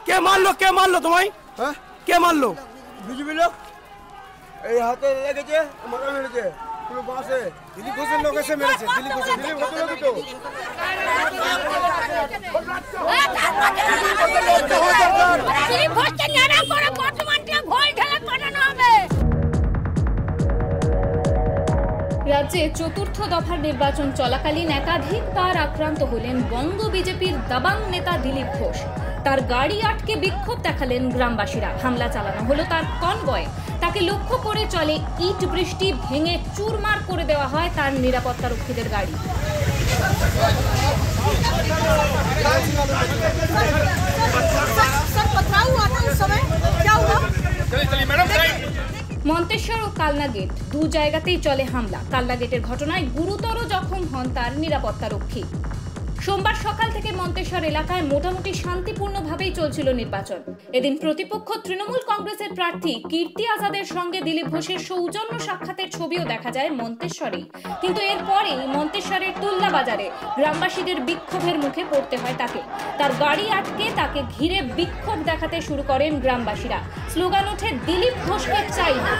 কে মারলো তোমায়? হ্যাঁ, কে মারলো? বিজেপি লোক এই হাতে লেগেছে, মাথা মেরেছে, পুরো বাসে। দিলীপ ঘোষের লোক এসে মেরেছে। দিলীপ ঘোষের লোক তো দিলীপ ঘোষকে নাড়া করে বর্তমানকে ঘোল ঢেলে পাঠানো হবে। রাজ্যে চতুর্থ দফার নির্বাচন চলাকালীন একাধিকবার আক্রান্ত হলেন বঙ্গ বিজেপির দাবাং নেতা দিলীপ ঘোষ। তার গাড়ি আটকে বিক্ষোভ দেখালেন গ্রামবাসীরা। হামলা চালানো হলো তার কনভয়ে। তাকে লক্ষ্য করে চলে ইট বৃষ্টি, ভেঙে চুরমার করে দেওয়া হয় তার নিরাপত্তারক্ষীদের গাড়ি। মন্তেশ্বর ও কালনা গেট দু জায়গাতেই চলে হামলা। কালনা গেটের ঘটনায় গুরুতর জখম হন তার নিরাপত্তারক্ষী। সোমবার সকাল থেকে মন্তেশ্বর এলাকায় মোটামুটি শান্তিপূর্ণভাবেই চলছিল নির্বাচন। এদিন প্রতিপক্ষ তৃণমূল কংগ্রেসের প্রার্থী কীর্তি আজাদের সঙ্গে দিলীপ ঘোষের সৌজন্য সাক্ষাতের ছবিও দেখা যায় মন্তেশ্বরেই। কিন্তু এরপরেই মন্তেশ্বরের তুল্লা বাজারে গ্রামবাসীদের বিক্ষোভের মুখে পড়তে হয় তাকে। তার গাড়ি আটকে তাকে ঘিরে বিক্ষোভ দেখাতে শুরু করেন গ্রামবাসীরা। স্লোগান ওঠে, দিলীপ ঘোষকে চাই না।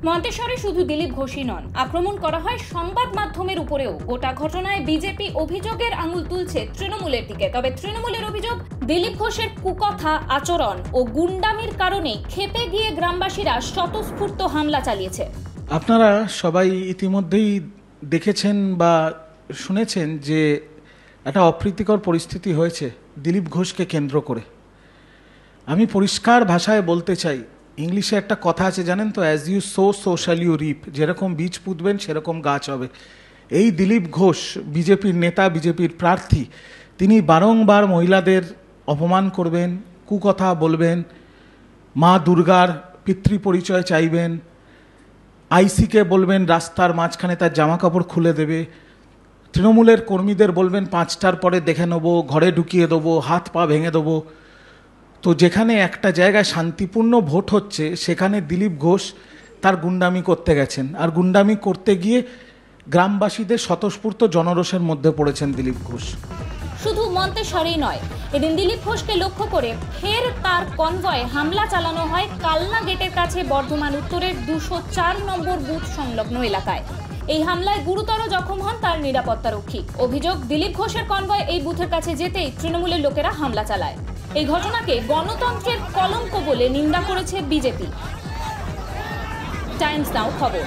মন্তেশ্বরে শুধু দিলীপ ঘোষই নন, আক্রমণ করা হয় সংবাদ মাধ্যমের উপরেও। গোটা ঘটনায় বিজেপি অভিযোগের আঙুল তুলছে তৃণমূলের দিকে। তবে তৃণমূলের অভিযোগ, দিলীপ ঘোষের কুকথা, আচরণ ও গুন্ডামির কারণে ক্ষেপে গিয়ে গ্রামবাসীরা স্বতঃস্ফূর্ত হামলা চালিয়েছে। আপনারা সবাই ইতিমধ্যেই দেখেছেন বা শুনেছেন যে একটা অপ্রীতিকর পরিস্থিতি হয়েছে দিলীপ ঘোষকে কেন্দ্র করে। আমি পরিষ্কার ভাষায় বলতে চাই, ইংলিশে একটা কথা আছে জানেন তো, as you sow so shall you reap. যেরকম বীজ পুঁতবেন সেরকম গাছ হবে। এই দিলীপ ঘোষ বিজেপির নেতা, বিজেপির প্রার্থী, তিনি বারংবার মহিলাদের অপমান করবেন, কুকথা বলবেন, মা দুর্গার পিতৃ পরিচয় চাইবেন, আইসিকে বলবেন রাস্তার মাঝখানে তার জামা কাপড় খুলে দেবে, তৃণমূলের কর্মীদের বলবেন 5টার পরে দেখে নেবো, ঘরে ঢুকিয়ে দেবো, হাত পা ভেঙে দেবো। তো যেখানে একটা জায়গায় শান্তিপূর্ণ ভোট হচ্ছে সেখানে দিলীপ ঘোষ তার গুন্ডামি করতে গেছেন। আর গুন্ডামি করতে গিয়ে গ্রামবাসীদের স্বতঃস্ফূর্ত জনরোষের মধ্যে পড়েছেন দিলীপ ঘোষ। শুধু মন্তেশ্বরেই নয়, এদিন দিলীপ ঘোষকে লক্ষ্য করে ফের তার কনভয়ে হামলা চালানো হয় কালনা গেটের কাছে বর্ধমান উত্তরের 204 নম্বর বুথ সংলগ্ন এলাকায়। এই হামলায় গুরুতর জখম হন তার নিরাপত্তারক্ষী। অভিযোগ, দিলীপ ঘোষের কনভয় এই বুথের কাছে যেতেই তৃণমূলের লোকেরা হামলা চালায়। এই ঘটনাকে গণতন্ত্রের কলঙ্ক বলে নিন্দা করেছে বিজেপি। টাইমস নাও খবর।